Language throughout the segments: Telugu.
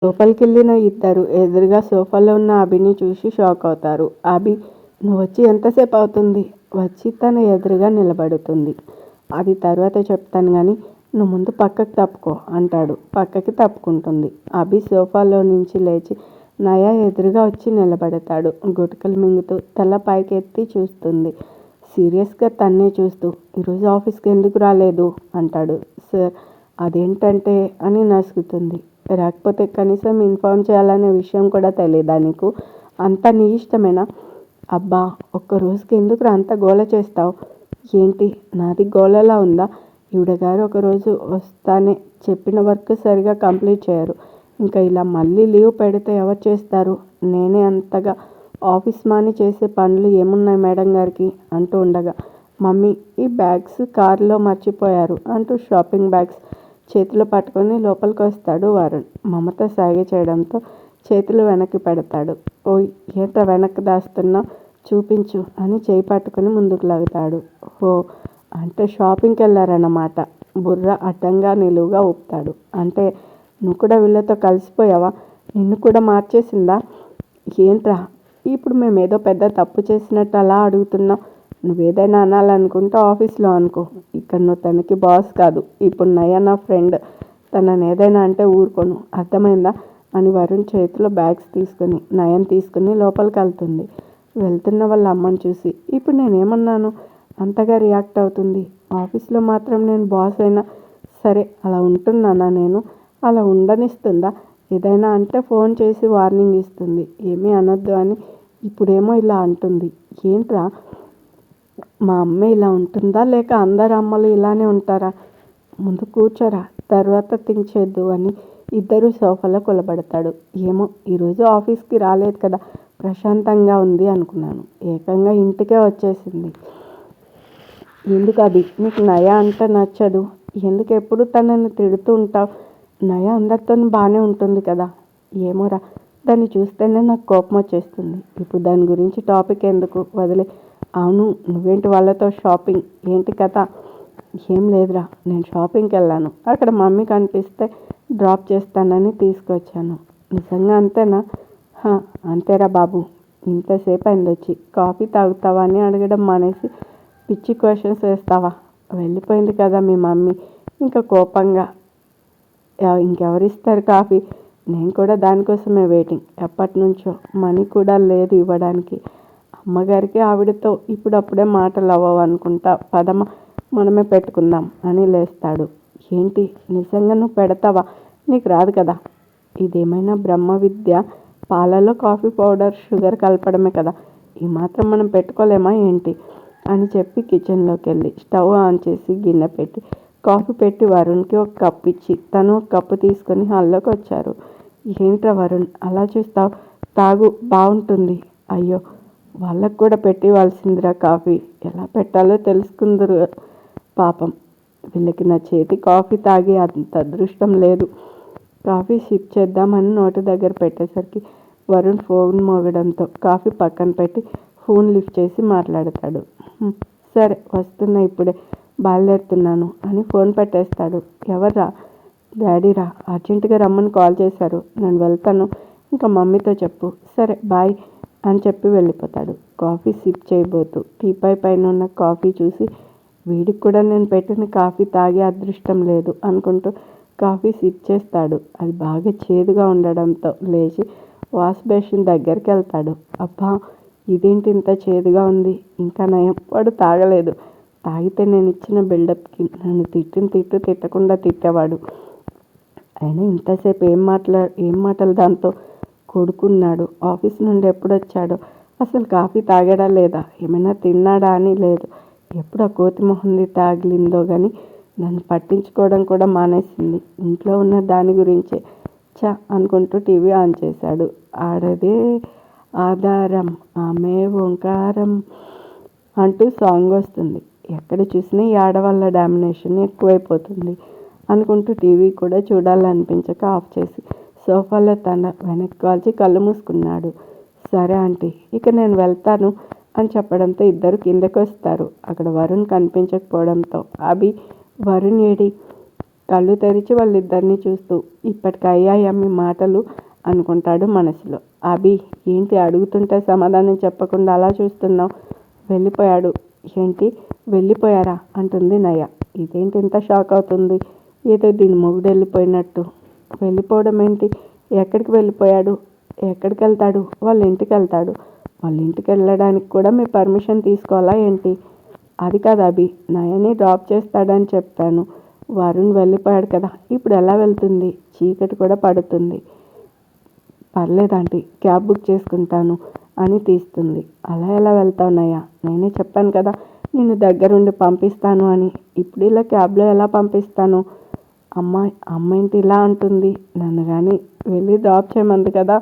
లోపలికెళ్ళిన ఇద్దరు ఎదురుగా సోఫాలో ఉన్న అభిని చూసి షాక్ అవుతారు. అభి, నువ్వొచ్చి ఎంతసేపు అవుతుంది? వచ్చి తన ఎదురుగా నిలబడుతుంది. అది తర్వాత చెప్తాను గాని నువ్వు ముందు పక్కకి తప్పుకో అంటాడు. పక్కకి తప్పుకుంటుంది. అభి సోఫాలో నుంచి లేచి నయా ఎదురుగా వచ్చి నిలబడతాడు. గుటకలు మింగుతూ తల పైకెత్తి చూస్తుంది. సీరియస్గా తన్నే చూస్తూ, ఈరోజు ఆఫీస్కి ఎందుకు రాలేదు అంటాడు. సార్ అదేంటంటే అని నసుగుతుంది. రాకపోతే కనీసం ఇన్ఫార్మ్ చేయాలనే విషయం కూడా తెలీదా నీకు? అంతా నీ ఇష్టమేనా? అబ్బా, ఒక్క రోజుకి ఎందుకు అంత గోల చేస్తావు? ఏంటి నాది గోలలా ఉందా? ఈవిడగారు ఒకరోజు వస్తానే చెప్పిన వర్క్ సరిగా కంప్లీట్ చేయరు. ఇంకా ఇలా మళ్ళీ లీవ్ పెడితే ఎవరు చేస్తారు? నేనే అంతగా ఆఫీస్ మాని చేసే పనులు ఏమున్నాయి మేడం గారికి అంటూ ఉండగా, మమ్మీ ఈ బ్యాగ్స్ కారులో మర్చిపోయారు అంటూ షాపింగ్ బ్యాగ్స్ చేతిలో పట్టుకొని లోపలికి వస్తాడు వరుణ్. మమత సాగ చేయడంతో చేతులు వెనక్కి పెడతాడు. ఓయ్, ఏంట్రా వెనక్కి దాస్తున్నా, చూపించు అని చేయి పట్టుకొని ముందుకు లాగుతాడు. ఓ, అంటే షాపింగ్కి వెళ్ళారన్నమాట. బుర్ర అడ్డంగా నిలువుగా ఊపుతాడు. అంటే నువ్వు కూడా వీళ్ళతో కలిసిపోయావా? నిన్ను కూడా మార్చేసిందా? ఏంట్రా ఇప్పుడు మేమేదో పెద్ద తప్పు చేసినట్టు అలా అడుగుతున్నావు? నువ్వేదైనా అనాలనుకుంటే ఆఫీస్లో అనుకో. ఇక్కడ నువ్వు తనకి బాస్ కాదు. ఇప్పుడు నయా నా ఫ్రెండ్. తనని ఏదైనా అంటే ఊరుకోను, అర్థమైందా అని వరుణ్ చేతిలో బ్యాగ్స్ తీసుకుని నయన్ తీసుకుని లోపలికి వెళ్తుంది. వెళ్తున్న వాళ్ళ అమ్మని చూసి, ఇప్పుడు నేనేమన్నాను అంతగా రియాక్ట్ అవుతుంది? ఆఫీస్లో మాత్రం నేను బాస్ అయినా సరే అలా ఉంటున్నానా? నేను అలా ఉండనిస్తుందా? ఏదైనా అంటే ఫోన్ చేసి వార్నింగ్ ఇస్తుంది, ఏమీ అనొద్దు అని. ఇప్పుడేమో ఇలా అంటుంది. ఏంట్రా, మా అమ్మ ఇలా ఉంటుందా లేక అందరు అమ్మలు ఇలానే ఉంటారా? ముందు కూర్చోరా, తర్వాత థింక్ చేద్దు అని ఇద్దరు సోఫాలో కొలబడతాడు. ఏమో ఈరోజు ఆఫీస్కి రాలేదు కదా, ప్రశాంతంగా ఉంది అనుకున్నాను. ఏకంగా ఇంటికే వచ్చేసింది. ఎందుకు అది నీకు నయా అంటే నచ్చదు? ఎందుకు ఎప్పుడు తనని తిడుతూ ఉంటావు? నయా అందరితో బాగానే ఉంటుంది కదా. ఏమోరా, దాన్ని చూస్తేనే నాకు కోపం వచ్చేస్తుంది. ఇప్పుడు దాని గురించి టాపిక్ ఎందుకు, వదిలే. అవును, నువ్వేంటి వాళ్ళతో షాపింగ్? ఏంటి కథ? ఏం లేదురా, నేను షాపింగ్కి వెళ్ళాను. అక్కడ మమ్మీ కనిపిస్తే డ్రాప్ చేస్తానని తీసుకొచ్చాను. నిజంగా అంతేనా? అంతేరా బాబు. ఇంతసేపు అయింది వచ్చి. కాఫీ తాగుతావా అని అడగడం మానేసి పిచ్చి క్వశ్చన్స్ వేస్తావా? వెళ్ళిపోయింది కదా మీ మమ్మీ. ఇంకా కోపంగా ఇంకెవరిస్తారు కాఫీ? నేను కూడా దానికోసమే వెయిటింగ్ ఎప్పటి నుంచో. మనీ కూడా లేదు ఇవ్వడానికి. అమ్మగారికి ఆవిడతో ఇప్పుడప్పుడే మాటలు అవ్వవు అనుకుంటా. పదమ మనమే పెట్టుకుందాం అని లేస్తాడు. ఏంటి నిజంగా నువ్వు పెడతావా? నీకు రాదు కదా. ఇదేమైనా బ్రహ్మ విద్య? పాలలో కాఫీ పౌడర్ షుగర్ కలపడమే కదా. ఈ మాత్రం మనం పెట్టుకోలేమా ఏంటి అని చెప్పి కిచెన్లోకి వెళ్ళి స్టవ్ ఆన్ చేసి గిన్నె పెట్టి కాఫీ పెట్టి వరుణ్కి ఒక కప్పు ఇచ్చి తను ఒక కప్పు తీసుకొని హాల్లోకి వచ్చారు. ఏంట్రా వరుణ్ అలా చూస్తావు? తాగు, బాగుంటుంది. అయ్యో, వాళ్ళకు కూడా పెట్టివ్వాల్సిందిరా కాఫీ. ఎలా పెట్టాలో తెలుసుకుందరు పాపం. వీళ్ళకి నా చేతి కాఫీ తాగి అంత అదృష్టం లేదు. కాఫీ సిప్ చేద్దామని నోటి దగ్గర పెట్టేసరికి వరుణ్ ఫోన్ మోగడంతో కాఫీ పక్కన పెట్టి ఫోన్ లిఫ్ట్ చేసి మాట్లాడతాడు. సరే వస్తున్నా, ఇప్పుడే బయలుదేరుతున్నాను అని ఫోన్ పెట్టేస్తాడు. ఎవర్రా? డాడీరా, అర్జెంటుగా రమ్మని కాల్ చేశారు. నేను వెళ్తాను, ఇంకా మమ్మీతో చెప్పు. సరే బాయ్ అని చెప్పి వెళ్ళిపోతాడు. కాఫీ సిప్ చేయబోతూ టీపై పైన ఉన్న కాఫీ చూసి, వీడికి కూడా నేను పెట్టిన కాఫీ తాగే అదృష్టం లేదు అనుకుంటూ కాఫీ సిప్ చేస్తాడు. అది బాగా చేదుగా ఉండడంతో లేచి వాష్ బేసిన్ దగ్గరికి వెళ్తాడు. అబ్బా, ఇదేంటి ఇంత చేదుగా ఉంది? ఇంకా నయం వాడు తాగలేదు. తాగితే నేను ఇచ్చిన బిల్డప్కి నన్ను తిట్టకుండా తిట్టేవాడు. అయినా ఇంతసేపు ఏం మాటలు దాంతో? కొడుకున్నాడు, ఆఫీస్ నుండి ఎప్పుడు వచ్చాడో, అసలు కాఫీ తాగాడా లేదా, ఏమైనా తిన్నాడా అని లేదు. ఎప్పుడు ఆ కోతి మొహంది తాగిలిందో కానీ నన్ను పట్టించుకోవడం కూడా మానేసింది. ఇంట్లో ఉన్న దాని గురించే అనుకుంటూ టీవీ ఆన్ చేశాడు. ఆడదే ఆధారం, ఆమె ఓంకారం అంటూ సాంగ్ వస్తుంది. ఎక్కడ చూసినా ఈ ఆడవాళ్ళ డామినేషన్ ఎక్కువైపోతుంది అనుకుంటూ టీవీ కూడా చూడాలనిపించక ఆఫ్ చేసి సోఫాలో తన వెనక్కి వాల్చి కళ్ళు మూసుకున్నాడు. సరే ఆంటీ, ఇక నేను వెళ్తాను అని చెప్పడంతో ఇద్దరు కిందకి వస్తారు. అక్కడ వరుణ్ కనిపించకపోవడంతో అభి, వరుణ్ ఏడి కళ్ళు తెరిచి వాళ్ళిద్దరిని చూస్తూ ఇప్పటికి అయ్యాయా మీ మాటలు అనుకుంటాడు మనసులో. అభి ఏంటి అడుగుతుంటే సమాధానం చెప్పకుండా అలా చూస్తున్నావు? వెళ్ళిపోయాడు. ఏంటి వెళ్ళిపోయారా అంటుంది నయ. ఇదేంటి ఇంత షాక్ అవుతుంది? ఏదో దీని మొగుడు వెళ్ళిపోయినట్టు. వెళ్ళిపోవడం ఏంటి? ఎక్కడికి వెళ్ళిపోయాడు? ఎక్కడికి వెళ్తాడు? వాళ్ళ ఇంటికి వెళ్తాడు. వాళ్ళ ఇంటికి వెళ్ళడానికి కూడా మీ పర్మిషన్ తీసుకోవాలా ఏంటి? అది కాదు అభి, నయని డ్రాప్ చేస్తాడని చెప్పాను. వరుణ్ వెళ్ళిపోయాడు కదా, ఇప్పుడు ఎలా వెళ్తుంది? చీకటి కూడా పడుతుంది. పర్లేదంటీ, క్యాబ్ బుక్ చేసుకుంటాను అని తీస్తుంది. అలా ఎలా వెళ్తావు నయ్య? నేనే చెప్పాను కదా నిన్ను దగ్గరుండి పంపిస్తాను అని. ఇప్పుడు ఇలా క్యాబ్లో ఎలా పంపిస్తాను? అమ్మాయింటి ఇలా అంటుంది. నన్ను కానీ వెళ్ళి డ్రాప్ చేయమంది కదా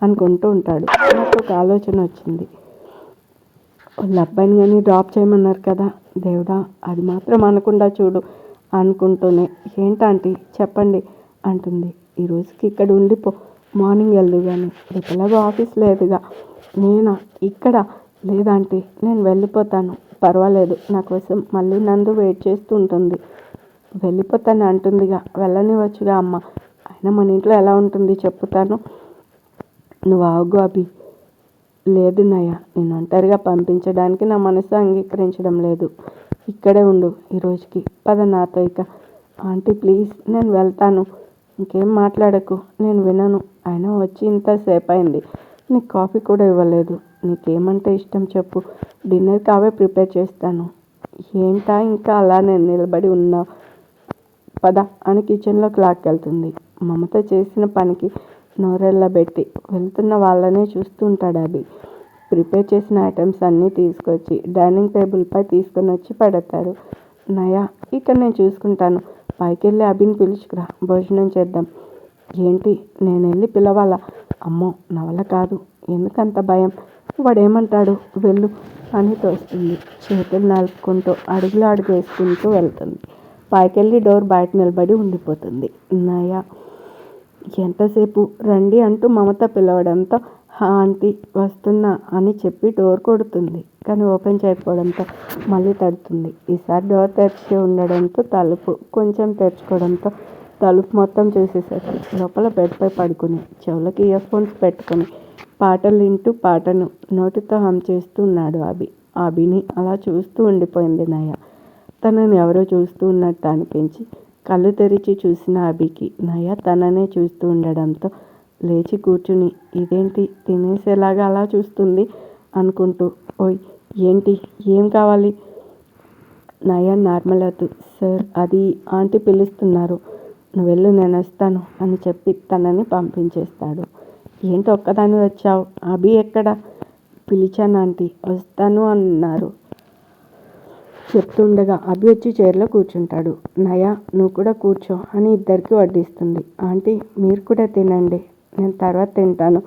అనుకుంటూ ఉంటాడు. నాకు ఒక ఆలోచన వచ్చింది. వాళ్ళ అబ్బాయిని కానీ డ్రాప్ చేయమన్నారు కదా, దేవుడా అది మాత్రం అనకుండా చూడు అనుకుంటూనే ఏంటంటీ చెప్పండి అంటుంది. ఈ రోజుకి ఇక్కడ ఉండిపో, మార్నింగ్ వెళ్దు కానీ, రేపు ఎలాగో ఆఫీస్ లేదుగా. నేనా ఇక్కడ? లేదంటే నేను వెళ్ళిపోతాను, పర్వాలేదు, నా కోసం మళ్ళీ నందు వెయిట్ చేస్తూ ఉంటుంది. వెళ్ళిపోతాను అంటుందిగా, వెళ్ళనివచ్చుగా అమ్మ. అయినా మన ఇంట్లో ఎలా ఉంటుంది చెప్పుతాను. నువ్వు ఆగు అభి. లేదు నయ్య, నేను ఒంటరిగా పంపించడానికి నా మనసు అంగీకరించడం లేదు. ఇక్కడే ఉండు ఈ రోజుకి, పద నాతో ఇక. ఆంటీ ప్లీజ్, నేను వెళ్తాను. ఇంకేం మాట్లాడకు, నేను వినను. అయినా వచ్చి ఇంతసేపు అయింది, నీకు కాఫీ కూడా ఇవ్వలేదు. నీకేమంటే ఇష్టం చెప్పు, డిన్నర్ కావే ప్రిపేర్ చేస్తాను. ఏంటా ఇంకా అలా నేను నిలబడి ఉన్నా? పద అని కిచెన్లోకి లాక్కెళ్తుంది. మమత చేసిన పనికి నోరెళ్ళబెట్టి వెళ్తున్న వాళ్ళనే చూస్తూ ఉంటాడు అభి. ప్రిపేర్ చేసిన ఐటమ్స్ అన్నీ తీసుకొచ్చి డైనింగ్ టేబుల్పై తీసుకొని వచ్చి పెడతారు. నయా, ఇక్కడ నేను చూసుకుంటాను, పైకి వెళ్ళి అభిని పిలుచుకురా, భోజనం చేద్దాం. ఏంటి నేను వెళ్ళి పిలవాలా? అమ్మో నా వల్ల కాదు. ఎందుకంత భయం? వాడేమంటాడు? వెళ్ళు అని తోస్తుంది. చేతులు నలుపుకుంటూ అడుగులు అడుగు వేసుకుంటూ వెళ్తుంది. పైకెళ్ళి డోర్ బయట నిలబడి ఉండిపోతుంది. నయ ఎంతసేపు రండి అంటూ మమత పిలవడంతో ఆంటీ వస్తున్నా అని చెప్పి డోర్ కొడుతుంది. కానీ ఓపెన్ చేయకపోవడంతో మళ్ళీ తడుతుంది. ఈసారి డోర్ తెరిచి ఉండడంతో తలుపు కొంచెం తెరుచుకోవడంతో తలుపు మొత్తం చూసేసరికి లోపల బెడ్పై పడుకుని చెవులకి ఇయర్ ఫోన్స్ పెట్టుకుని పాటలు వింటూ పాటను నోటితో హమ్ చేస్తూ ఉన్నాడు అభి. అభిని అలా చూస్తూ ఉండిపోయింది నయ. తనని ఎవరో చూస్తూ ఉన్నట్టు అనిపించి కళ్ళు తెరిచి చూసిన అభికి నయ తననే చూస్తూ ఉండడంతో లేచి కూర్చుని ఇదేంటి తినేసేలాగా అలా చూస్తుంది అనుకుంటూ, ఓయ్ ఏంటి, ఏం కావాలి? నయ నార్మల్ అవుతూ, సార్ అది ఆంటీ పిలుస్తున్నారు, నువ్వు వెళ్ళు నేను వస్తాను అని చెప్పి తనని పంపించేస్తాడు. ఏంటి ఒక్కదాన్ని వచ్చావు? అభి ఎక్కడ? పిలిచాను ఆంటీ, వస్తాను అన్నారు. చెప్తుండగా అభి వచ్చి చైర్లో కూర్చుంటాడు. నయ నువ్వు కూడా కూర్చో అని ఇద్దరికి వడ్డిస్తుంది. ఆంటీ మీరు కూడా తినండి, నేను తర్వాత తింటాను.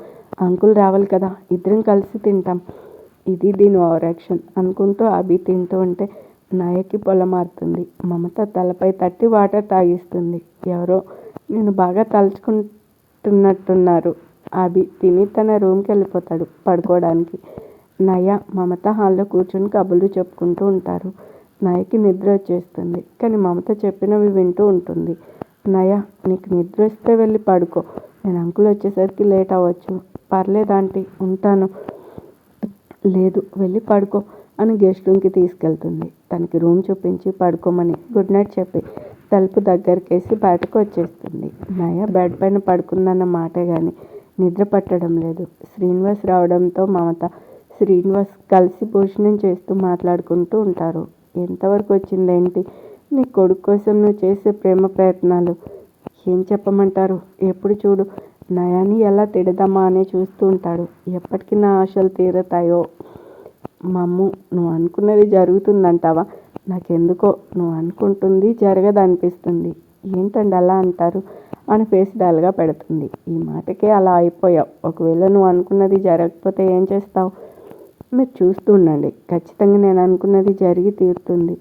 అంకుల్ రావాలి కదా, ఇద్దరం కలిసి తింటాం. ఇది దీని ఓవర్ యాక్షన్ అనుకుంటూ అభి తింటూ ఉంటే నయకి పొలమారుతుంది. మమత తలపై తట్టి వాటర్ తాగిస్తుంది. ఎవరో నేను బాగా తలుచుకుంటున్నట్టున్నారు. అభి తిని తన రూమ్కి వెళ్ళిపోతాడు పడుకోవడానికి. నయ మమత హాల్లో కూర్చొని కబుర్లు చెప్పుకుంటూ ఉంటారు. నయకి నిద్ర వచ్చేస్తుంది, కానీ మమత చెప్పినవి వింటూ ఉంటుంది. నయ నీకు నిద్ర వస్తే వెళ్ళి పడుకో, నేను అంకుల్ వచ్చేసరికి లేట్ అవ్వచ్చు. పర్లేదాంటీ ఉంటాను. లేదు వెళ్ళి పడుకో అని గెస్ట్ రూమ్కి తీసుకెళ్తుంది. తనకి రూమ్ చూపించి పడుకోమని గుడ్ నైట్ చెప్పి తలుపు దగ్గరికేసి బయటకు వచ్చేస్తుంది. నయ బెడ్ పైన పడుకుందన్న మాటే కానీ నిద్ర పట్టడం లేదు. శ్రీనివాస్ రావడంతో మమత శ్రీనివాస్ కలిసి భోజనం చేస్తూ మాట్లాడుకుంటూ ఉంటారు. ఎంతవరకు వచ్చిందేంటి నీ కొడుకు కోసం నువ్వు చేసే ప్రేమ ప్రయత్నాలు? ఏం చెప్పమంటారు? ఎప్పుడు చూడు నయాని ఎలా తిడదామా అని చూస్తూ ఉంటాడు. ఎప్పటికీ నా ఆశలు తీరతాయో? మమ్ము నువ్వు అనుకున్నది జరుగుతుందంటావా? నాకెందుకో నువ్వు అనుకుంటుంది జరగదనిపిస్తుంది. ఏంటండి అలా అంటారు అని ఫేస్ డల్గా పెడుతుంది. ఈ మాటకే అలా అయిపోయావు. ఒకవేళ నువ్వు అనుకున్నది జరగకపోతే ఏం చేస్తావు? మీరు చూస్తూ ఉండండి, ఖచ్చితంగా నేను అనుకున్నది జరిగి తీరుతుంది.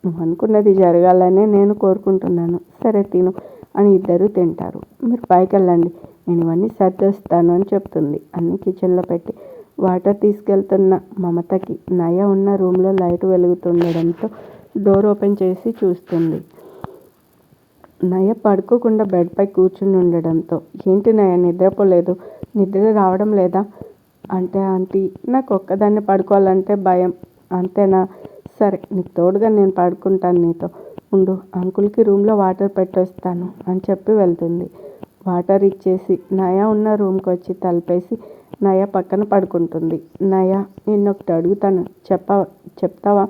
నువ్వు అనుకున్నది జరగాలనే నేను కోరుకుంటున్నాను. సరే తిను అని ఇద్దరు తింటారు. మీరు పైకి వెళ్ళండి, నేను ఇవన్నీ సర్దేస్తాను అని చెప్తుంది. అన్ని కిచెన్లో పెట్టి వాటర్ తీసుకెళ్తున్న మమతకి నయ ఉన్న రూమ్లో లైట్ వెలుగుతుండడంతో డోర్ ఓపెన్ చేసి చూస్తుంది. నయ పడుకోకుండా బెడ్పై కూర్చుని ఉండడంతో ఏంటి నయ నిద్రపోలేదు, నిద్ర రావడం లేదా అంటే ఆంటీ నాకు ఒక్కదాన్ని పడుకోవాలంటే భయం అంతేనా, సరే నీకు తోడుగా నేను పడుకుంటాను నీతో ఉండు, అంకుల్కి రూమ్లో వాటర్ పెట్టొస్తాను అని చెప్పి వెళ్తుంది. వాటర్ ఇచ్చేసి నయ ఉన్న రూమ్కి వచ్చి తలుపేసి నయ పక్కన పడుకుంటుంది. నయ నిన్నొకటి అడుగుతాను చెప్తావా,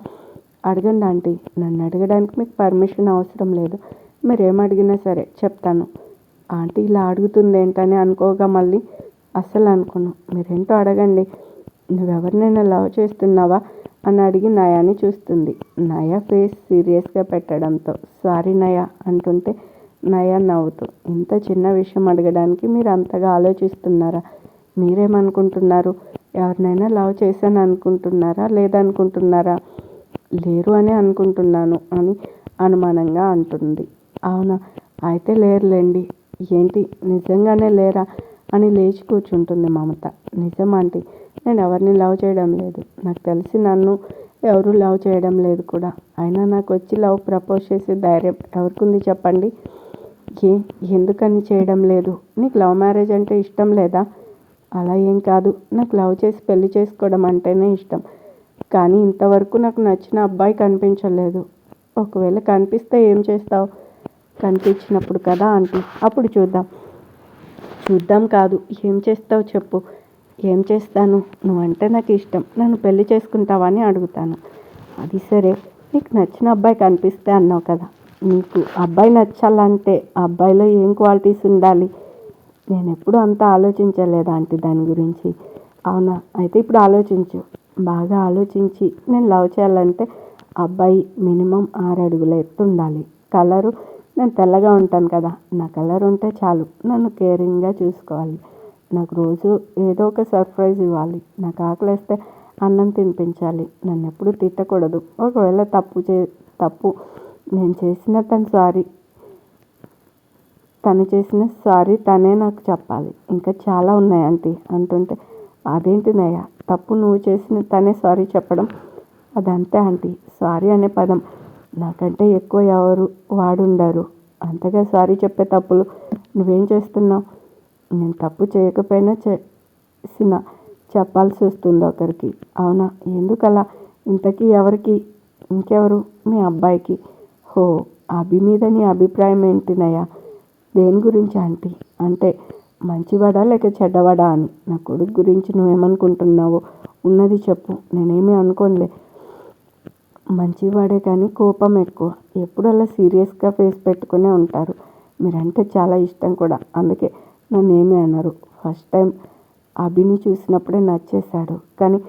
అడగండి ఆంటీ, నన్ను అడగడానికి మీకు పర్మిషన్ అవసరం లేదు, మీరేం అడిగినా సరే చెప్తాను. ఆంటీ ఇలా అడుగుతుంది ఏంటని అనుకోగా మళ్ళీ అస్సలు అనుకోను, మీరేంటో అడగండి, నువ్వెవరినైనా లవ్ చేస్తున్నావా అని అడిగి నయాని చూస్తుంది. నయ ఫేస్ సీరియస్గా పెట్టడంతో సారీ నయ అంటుంటే నయ నవ్వుతూ ఇంత చిన్న విషయం అడగడానికి మీరు అంతగా ఆలోచిస్తున్నారా, మీరేమనుకుంటున్నారు, ఎవరినైనా లవ్ చేశాను అనుకుంటున్నారా లేదనుకుంటున్నారా, లేరు అని అనుకుంటున్నాను అని అనుమానంగా అంటుంది. అవునా, అయితే లేరులేండి, ఏంటి నిజంగానే లేరా అని లేచి కూర్చుంటుంది మమత. నిజం ఆంటీ, నేను ఎవరిని లవ్ చేయడం లేదు, నాకు తెలిసి నన్ను ఎవరు లవ్ చేయడం లేదు కూడా, అయినా నాకు వచ్చి లవ్ ప్రపోజ్ చేసే ధైర్యం ఎవరికుంది చెప్పండి, ఎందుకని చేయడం లేదు, నీకు లవ్ మ్యారేజ్ అంటే ఇష్టం లేదా, అలా ఏం కాదు, నాకు లవ్ చేసి పెళ్లి చేసుకోవడం అంటేనే ఇష్టం, కానీ ఇంతవరకు నాకు నచ్చిన అబ్బాయి కనిపించలేదు, ఒకవేళ కనిపిస్తే ఏం చేస్తావు, కనిపించినప్పుడు కదా ఆంటీ అప్పుడు చూద్దాం కాదు, ఏం చేస్తావు చెప్పు, ఏం చేస్తాను, నువ్వంటే నాకు ఇష్టం, నన్ను పెళ్లి చేసుకుంటావా అని అడుగుతాను. అది సరే, నీకు నచ్చిన అబ్బాయి కనిపిస్తే అన్నావు కదా, నీకు అబ్బాయి నచ్చాలంటే ఆ అబ్బాయిలో ఏం క్వాలిటీస్ ఉండాలి, నేను ఎప్పుడు అంతా ఆలోచించలేదు ఆంటీ దాని గురించి. అవునా, అయితే ఇప్పుడు ఆలోచించు, బాగా ఆలోచించి నేను లవ్ చేయాలంటే అబ్బాయి మినిమం 6 అడుగుల ఎత్తు ఉండాలి, కలరు నేను తెల్లగా ఉంటాను కదా, నా కలర్ ఉంటే చాలు, నన్ను కేరింగ్గా చూసుకోవాలి, నాకు రోజు ఏదో ఒక సర్ప్రైజ్ ఇవ్వాలి, నాకు ఆకలిస్తే అన్నం తినిపించాలి, నన్ను ఎప్పుడు తిట్టకూడదు, ఒకవేళ తప్పు నేను చేసిన తను చేసిన సారీ తనే నాకు చెప్పాలి, ఇంకా చాలా ఉన్నాయి ఆంటీ అంటుంటే అదేంటి నయ్య, తప్పు నువ్వు చేసిన తనే సారీ చెప్పడం, అదంతే ఆంటీ, సారీ అనే పదం నాకంటే ఎక్కువ ఎవరు వాడుండరు, అంతగా సారీ చెప్పే తప్పులు నువ్వేం చేస్తున్నావు, నేను తప్పు చేయకపోయినా చేసిన చెప్పాల్సి వస్తుంది ఒకరికి, అవునా ఎందుకలా, ఇంతకీ ఎవరికి, ఇంకెవరు మీ అబ్బాయికి, హో అభి మీద నీ అభిప్రాయం ఏంటినయ్యా, దేని గురించి ఆంటీ, అంటే మంచివాడా లేక చెడ్డవాడా అని, నా కొడుకు గురించి నువ్వేమనుకుంటున్నావో ఉన్నది చెప్పు, నేనేమీ అనుకోనులే, మంచివాడే కానీ కోపం ఎక్కువ, ఎప్పుడు అలా సీరియస్గా ఫేస్ పెట్టుకునే ఉంటారు, మీరంటే చాలా ఇష్టం కూడా, అందుకే నన్ను ఏమీ అన్నారు, ఫస్ట్ టైం అభిని చూసినప్పుడే నచ్చేశాడు, కానీ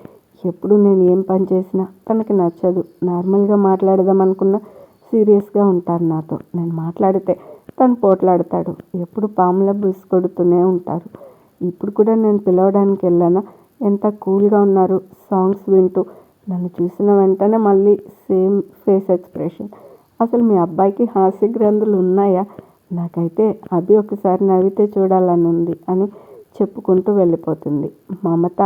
ఎప్పుడు నేను ఏం పని చేసినా తనకి నచ్చదు, నార్మల్గా మాట్లాడదాం అనుకున్నా సీరియస్గా ఉంటారు నాతో, నేను మాట్లాడితే తను పోట్లాడతాడు, ఎప్పుడు పాములా బుస్ కొడుతూనే ఉంటారు, ఇప్పుడు కూడా నేను పిలవడానికి వెళ్ళానా ఎంత కూల్గా ఉన్నారు, సాంగ్స్ వింటూ, నన్ను చూసిన వెంటనే మళ్ళీ సేమ్ ఫేస్ ఎక్స్ప్రెషన్, అసలు మీ అబ్బాయికి హాస్య గ్రంథులు ఉన్నాయా, నాకైతే అభి ఒకసారి నవ్వితే చూడాలని ఉంది అని చెప్పుకుంటూ వెళ్ళిపోతుంది. మమత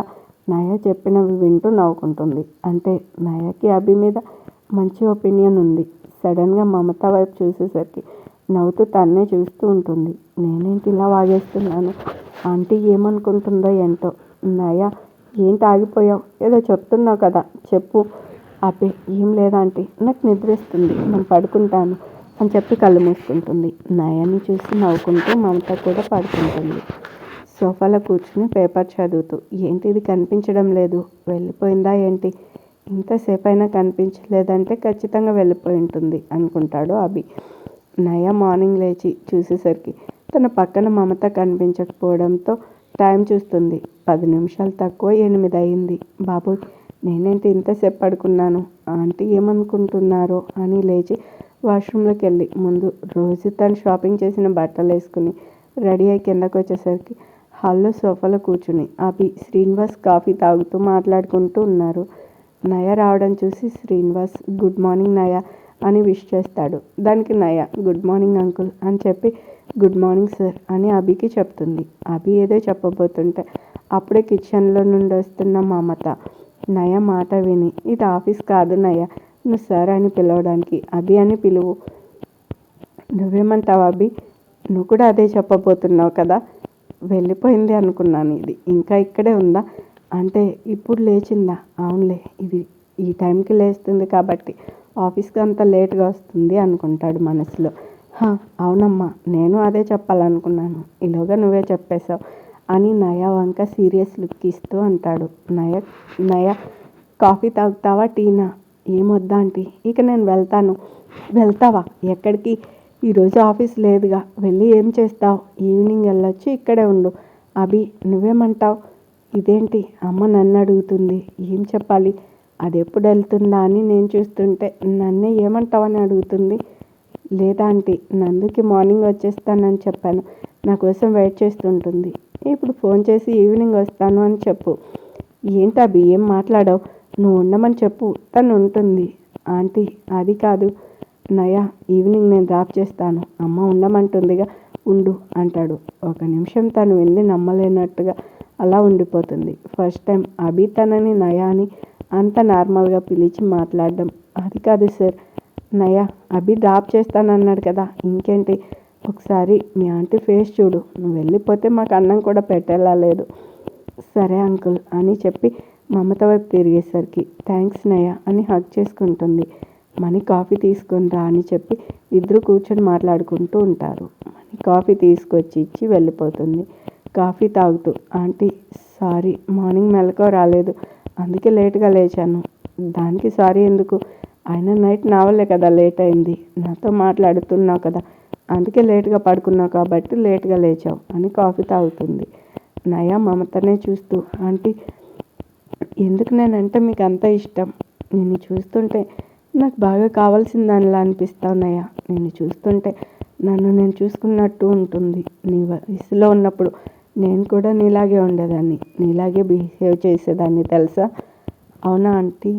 నయ చెప్పినవి వింటూ నవ్వుకుంటుంది. అంటే నయకి అభి మీద మంచి ఒపీనియన్ ఉంది. సడన్గా మమత వైపు చూసేసరికి నవ్వుతూ తన్నే చూస్తూ ఉంటుంది. నేనేంటి ఇలా వాగేస్తున్నాను, ఆంటీ ఏమనుకుంటుందో ఏంటో. నయ ఏంటి ఆగిపోయావు, ఏదో చెప్తున్నావు కదా చెప్పు. అబ్బే ఏం లేదాంటీ, నాకు నిద్రిస్తుంది, నేను పడుకుంటాను అని చెప్పి కళ్ళు మూసుకుంటుంది. నయని చూసి నవ్వుకుంటూ మమత కూడా పడుకుంటుంది. సోఫాలో కూర్చుని పేపర్ చదువుతూ ఏంటి ఇది కనిపించడం లేదు, వెళ్ళిపోయిందా ఏంటి, ఇంతసేపు అయినా కనిపించలేదంటే ఖచ్చితంగా వెళ్ళిపోయి ఉంటుంది అనుకుంటాడు అభి. నయ మార్నింగ్ లేచి చూసేసరికి తన పక్కన మమత కనిపించకపోవడంతో టైం చూస్తుంది. 10 నిమిషాలు తక్కువ 8 అయింది. బాబోయ్ నేనేంటి ఇంతసేపు పడుకున్నాను, ఆంటీ ఏమనుకుంటున్నారో అని లేచి వాష్రూమ్లోకి వెళ్ళి ముందు రోజు తను షాపింగ్ చేసిన బట్టలు వేసుకుని రెడీ అయి కిందకు వచ్చేసరికి హాల్లో సోఫాలో కూర్చుని అభి శ్రీనివాస్ కాఫీ తాగుతూ మాట్లాడుకుంటూ ఉన్నారు. నయ రావడం చూసి శ్రీనివాస్ గుడ్ మార్నింగ్ నయ అని విష్ చేస్తాడు. దానికి నయ గుడ్ మార్నింగ్ అంకుల్ అని చెప్పి గుడ్ మార్నింగ్ సార్ అని అభికి చెప్తుంది. అభి ఏదో చెప్పబోతుంటే అప్పుడే కిచెన్లో నుండి వస్తున్న మమత నయ మాట విని ఇది ఆఫీస్ కాదు నయ, నువ్వు సార్ అని పిలవడానికి అభి అని పిలువు, నువ్వేమంటావు అభి? నువ్వు కూడా అదే చెప్పబోతున్నావు కదా. వెళ్ళిపోయింది అనుకున్నాను. ఇది ఇంకా ఇక్కడే ఉందా? అంటే ఇప్పుడు లేచిందా? అవునులే, ఇది ఈ టైంకి లేస్తుంది కాబట్టి ఆఫీస్కి అంత లేట్గా వస్తుంది అనుకుంటాడు మనసులో. అవునమ్మా, నేను అదే చెప్పాలనుకున్నాను, ఈలోగా నువ్వే చెప్పేశావు అని నయా వంక సీరియస్ లుక్ ఇస్తూ అంటాడు. నయ కాఫీ తాగుతావా, టీనా? ఏమొద్దా ఆంటీ, ఇక నేను వెళ్తాను. వెళ్తావా? ఎక్కడికి? ఈరోజు ఆఫీస్ లేదుగా, వెళ్ళి ఏం చేస్తావు? ఈవినింగ్ వెళ్ళొచ్చు, ఇక్కడే ఉండు. అభి, నువ్వేమంటావు? ఇదేంటి అమ్మ నన్ను అడుగుతుంది? ఏం చెప్పాలి? అది ఎప్పుడు వెళ్తుందా అని నేను చూస్తుంటే నన్నే ఏమంటావని అడుగుతుంది. లేదా ఆంటీ, నందుకి మార్నింగ్ వచ్చేస్తానని చెప్పాను, నా కోసం వెయిట్ చేస్తుంటుంది. ఇప్పుడు ఫోన్ చేసి ఈవినింగ్ వస్తాను అని చెప్పు. ఏంటి అభి, ఏం మాట్లాడావు? నువ్వు ఉండమని చెప్పు, తను ఉంటుంది. ఆంటీ, అది కాదు నయా, ఈవినింగ్ నేను డ్రాప్ చేస్తాను, అమ్మ ఉండమంటుందిగా, ఉండు అంటాడు. ఒక నిమిషం తను వింది నమ్మలేనట్టుగా అలా ఉండిపోతుంది. ఫస్ట్ టైం అభి తనని నయాని అంత నార్మల్గా పిలిచి మాట్లాడడం. అది కాదు సార్. నయా, అభి డ్రాప్ చేస్తానన్నాడు కదా, ఇంకేంటి? ఒకసారి మీ ఆంటీ ఫేస్ చూడు. నువ్వు వెళ్ళిపోతే మాకు అన్నం కూడా పెట్టేలా లేదు. సరే అంకుల్ అని చెప్పి మమత వైపు తిరిగేసరికి థ్యాంక్స్ నయా అని హగ్ చేసుకుంటుంది. మనీ కాఫీ తీసుకొని రా అని చెప్పి ఇద్దరు కూర్చొని మాట్లాడుకుంటూ ఉంటారు. మనీ కాఫీ తీసుకొచ్చి ఇచ్చి వెళ్ళిపోతుంది. కాఫీ తాగుతూ, ఆంటీ సారీ, మార్నింగ్ మెలకువ రాలేదు, అందుకే లేట్గా లేచాను. దానికి సారీ ఎందుకు? అయినా నైట్ నా వల్లే కదా లేట్ అయింది. నాతో మాట్లాడుతున్నావు కదా, అందుకే లేట్గా పడుకున్నావు కాబట్టి లేట్గా లేచావు అని కాఫీ తాగుతుంది. నయా మమతనే చూస్తూ, ఆంటీ ఎందుకు నేనంటే మీకు అంత ఇష్టం? నిన్ను చూస్తుంటే నాకు బాగా కావాల్సిన దానిలా అనిపిస్తావు నయా. నిన్ను చూస్తుంటే నన్ను నేను చూసుకున్నట్టు ఉంటుంది. నీ వయసులో ఉన్నప్పుడు నేను కూడా నీలాగే ఉండేదాన్ని, నీలాగే బిహేవ్ చేసేదాన్ని తెలుసా? అవునా ఆంటీ?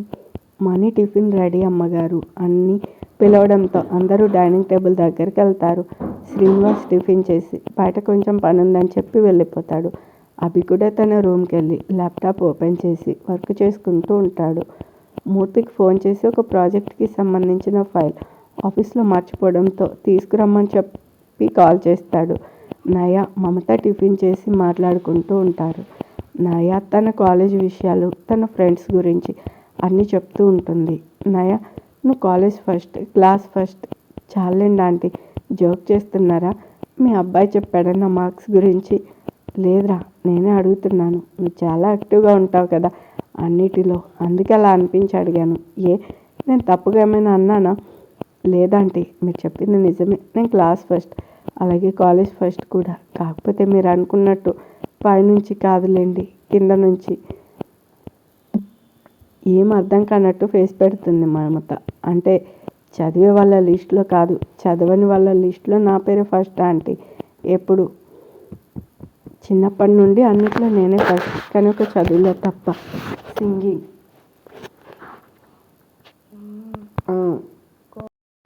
మనీ టిఫిన్ రెడీ అమ్మగారు అన్నీ పిలవడంతో అందరూ డైనింగ్ టేబుల్ దగ్గరికి వెళ్తారు. శ్రీనివాస్ టిఫిన్ చేసి బయట కొంచెం పని ఉందని చెప్పి వెళ్ళిపోతాడు. అభి కూడా తన రూమ్కి వెళ్ళి ల్యాప్టాప్ ఓపెన్ చేసి వర్క్ చేసుకుంటూ ఉంటాడు. మూర్తికి ఫోన్ చేసి ఒక ప్రాజెక్ట్కి సంబంధించిన ఫైల్ ఆఫీస్లో మర్చిపోవడంతో తీసుకురమ్మని చెప్పి కాల్ చేస్తాడు. నయా మమత టిఫిన్ చేసి మాట్లాడుకుంటూ ఉంటారు. నయా తన కాలేజ్ విషయాలు, తన ఫ్రెండ్స్ గురించి అన్నీ చెప్తూ ఉంటుంది. నయా, నువ్వు కాలేజ్ ఫస్ట్, క్లాస్ ఫస్ట్. చాలండి ఆంటీ, జోక్ చేస్తున్నారా? మీ అబ్బాయి చెప్పాడా నా మార్క్స్ గురించి? లేదురా, నేనే అడుగుతున్నాను. నువ్వు చాలా యాక్టివ్గా ఉంటావు కదా అన్నిటిలో, అందుకే అలా అనిపించి అడిగాను. నేను తప్పుగా ఏమైనా అన్నానా? లేదంటే మీరు చెప్పింది నిజమే, నేను క్లాస్ ఫస్ట్, అలాగే కాలేజ్ ఫస్ట్ కూడా. కాకపోతే మీరు అనుకున్నట్టు పైనుంచి కాదులేండి, కింద నుంచి. ఏం అర్థం కానట్టు ఫేస్ పెడుతుంది మమత. అంటే చదివే వాళ్ళ లిస్టులో కాదు, చదవని వాళ్ళ లిస్టులో నా పేరు ఫస్ట్ ఆంటీ. ఎప్పుడు? చిన్నప్పటి నుండి అన్నిట్లో నేనే ఫస్ట్, కానీ ఒక చదువులో తప్ప.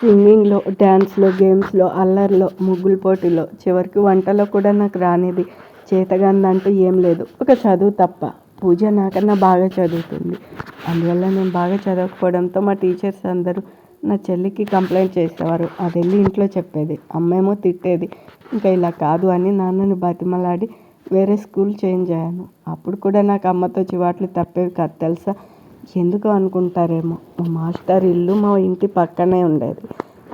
సింగింగ్లో, డ్యాన్స్లో, గేమ్స్లో, అల్లర్లో, ముగ్గుల పోటీలో, చివరికి వంటలో కూడా నాకు రానిది చేతగాందంటూ ఏం లేదు, ఒక చదువు తప్ప. పూజ నాకన్నా బాగా చదువుతుంది. అందువల్ల నేను బాగా చదవకపోవడంతో మా టీచర్స్ అందరూ నా చెల్లికి కంప్లైంట్ చేసేవారు. అది వెళ్ళి ఇంట్లో చెప్పేది, అమ్మేమో తిట్టేది. ఇంకా ఇలా కాదు అని నాన్నని బతిమలాడి వేరే స్కూల్ చేంజ్ అయ్యాను. అప్పుడు కూడా నాకు అమ్మతో చివాట్లు తప్పేవి కాదు తెలుసా. ఎందుకు అనుకుంటారేమో, మా మాస్టర్ ఇల్లు మా ఇంటి పక్కనే ఉండేది.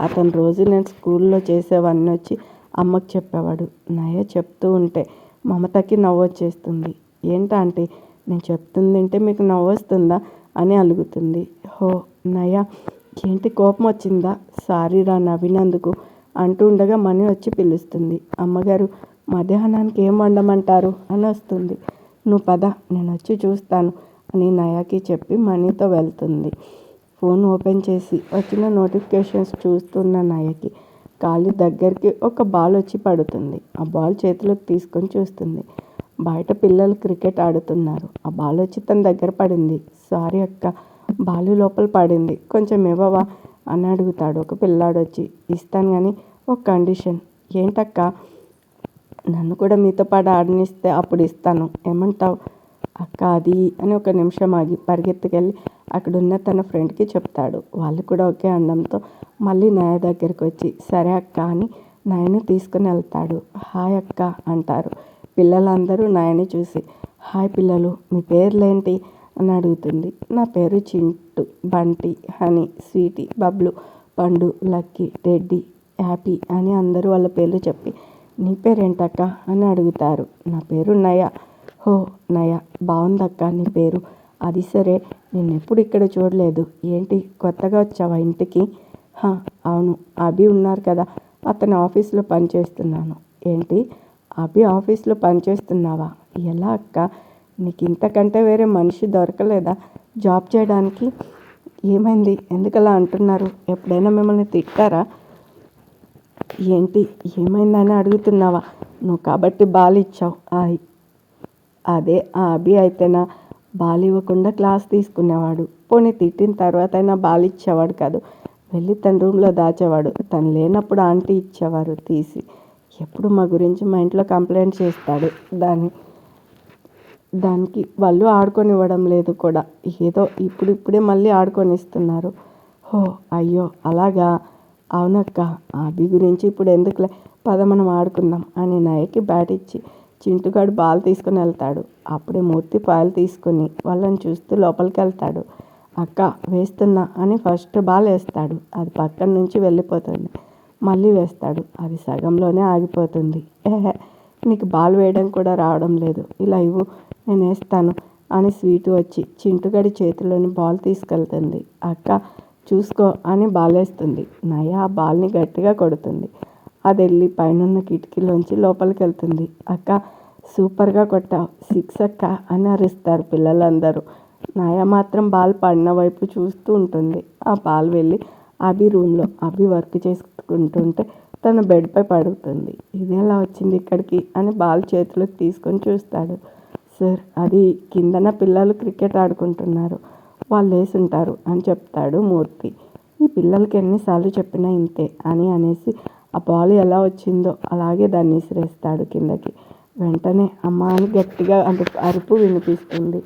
అతను రోజు నేను స్కూల్లో చేసేవన్నీ వచ్చి అమ్మకు చెప్పేవాడు. నయ చెప్తూ ఉంటే మమతకి నవ్వు వచ్చేస్తుంది. ఏంటంటే నేను చెప్తుంది వింటే మీకు నవ్వు వస్తుందా అని అలుగుతుంది. హో నయ, ఏంటి కోపం వచ్చిందా? సారీ రా నవ్వినందుకు అంటూ ఉండగా మనీ వచ్చి పిలుస్తుంది. అమ్మగారు మధ్యాహ్నానికి ఏం వండమంటారు అని వస్తుంది. నువ్వు పద, నేను వచ్చి చూస్తాను అని నయాకి చెప్పి మనీతో వెళ్తుంది. ఫోన్ ఓపెన్ చేసి వచ్చిన నోటిఫికేషన్స్ చూస్తున్న నయకి కాలి దగ్గరికి ఒక బాల్ వచ్చి పడుతుంది. ఆ బాల్ చేతిలోకి తీసుకొని చూస్తుంది. బయట పిల్లలు క్రికెట్ ఆడుతున్నారు. ఆ బాల్ వచ్చి తన దగ్గర పడింది. సారీ అక్క, బాలు లోపల పడింది, కొంచెం ఇవ్వవా అని అడుగుతాడు ఒక పిల్లాడు వచ్చి. ఇస్తాను కానీ ఒక కండిషన్. ఏంటక్క? నన్ను కూడా మీతో పాటు ఆడనిస్తే అప్పుడు ఇస్తాను, ఏమంటావు? అక్క అది అని ఒక నిమిషం ఆగి పరిగెత్తుకెళ్ళి అక్కడున్న తన ఫ్రెండ్కి చెప్తాడు. వాళ్ళు కూడా ఓకే అనడంతో మళ్ళీ నయ దగ్గరికి వచ్చి సరే అక్క అని నయని తీసుకుని వెళ్తాడు. హాయ్ అక్క అంటారు. పిల్లలందరూ నయని చూసి హాయ్ పిల్లలు, మీ పేర్లేంటి అని అడుగుతుంది. నా పేరు చింటు, బంటి, హనీ, స్వీటీ, బబ్లు, పండు, లక్కీ, టెడ్డీ, హ్యాపీ అని అందరూ వాళ్ళ పేర్లు చెప్పి నీ పేరేంటక్క అని అడుగుతారు. నా పేరు నయ. హో నయ, బాగుందక్క నీ పేరు. అది సరే, నేనెప్పుడు ఇక్కడ చూడలేదు. ఏంటి కొత్తగా వచ్చావా ఇంటికి? అవును, అభి ఉన్నారు కదా, అతని ఆఫీస్లో పనిచేస్తున్నాను. ఏంటి అభి ఆఫీస్లో పనిచేస్తున్నావా? ఎలా అక్క, నీకు ఇంతకంటే వేరే మనిషి దొరకలేదా జాబ్ చేయడానికి? ఏమైంది, ఎందుకలా అంటున్నారు? ఎప్పుడైనా మిమ్మల్ని తిట్టారా? ఏంటి ఏమైందని అడుగుతున్నావా? నువ్వు కాబట్టి బాల్ ఇచ్చావు. అదే ఆ అభి అయితేనా బాల్ ఇవ్వకుండా క్లాస్ తీసుకునేవాడు. పోనీ తిట్టిన తర్వాత అయినా బాల్ ఇచ్చేవాడు కాదు, వెళ్ళి తన రూమ్లో దాచేవాడు. తను లేనప్పుడు ఆంటీ ఇచ్చేవారు తీసి. ఎప్పుడు మా గురించి మా ఇంట్లో కంప్లైంట్ చేస్తాడు. దానికి వాళ్ళు ఆడుకొనివ్వడం లేదు కూడా. ఏదో ఇప్పుడిప్పుడే మళ్ళీ ఆడుకొనిస్తున్నారు. హో అయ్యో అలాగా, అవునక్క, అభి గురించి ఇప్పుడు ఎందుకులే, పద మనం ఆడుకుందాం అని నయకి బ్యాట్ ఇచ్చి చింటుగాడు బాల్ తీసుకుని వెళ్తాడు. అప్పుడే మూర్తి పాయలు తీసుకుని వాళ్ళని చూస్తూ లోపలికి వెళ్తాడు. అక్క వేస్తున్నా అని ఫస్ట్ బాల్ వేస్తాడు. అది పక్కన నుంచి వెళ్ళిపోతుంది. మళ్ళీ వేస్తాడు. అది సగంలోనే ఆగిపోతుంది. నీకు బాల్ వేయడం కూడా రావడం లేదు, ఇలా ఇవ్వు నేను వేస్తాను అని స్వీటు వచ్చి చింటుగడి చేతిలోని బాల్ తీసుకెళ్తుంది. అక్క చూసుకో అని బాల్ వేస్తుంది. నయ ఆ బాల్ని గట్టిగా కొడుతుంది. అది వెళ్ళి పైనున్న కిటికీలోంచి లోపలికి వెళ్తుంది. అక్క సూపర్గా కొట్టావు, 6 అక్క అని అరుస్తారు పిల్లలందరూ. నయ మాత్రం బాల్ పడిన వైపు చూస్తూ ఉంటుంది. ఆ బాల్ వెళ్ళి అభి రూమ్లో అభి వర్క్ చేసుకుంటుంటే తన బెడ్పై పడుతుంది. ఇదేలా వచ్చింది ఇక్కడికి అని బాల్ చేతిలోకి తీసుకొని చూస్తాడు. సార్, అది కిందన పిల్లలు క్రికెట్ ఆడుకుంటున్నారు, వాళ్ళు వేసుంటారు అని చెప్తాడు మూర్తి. ఈ పిల్లలకి ఎన్నిసార్లు చెప్పినా ఇంతే అని అనేసి ఆ బాల్ ఎలా వచ్చిందో అలాగే దాన్ని విసిరేస్తాడు కిందకి. వెంటనే అమ్మ అని గట్టిగా అరుపు వినిపిస్తుంది.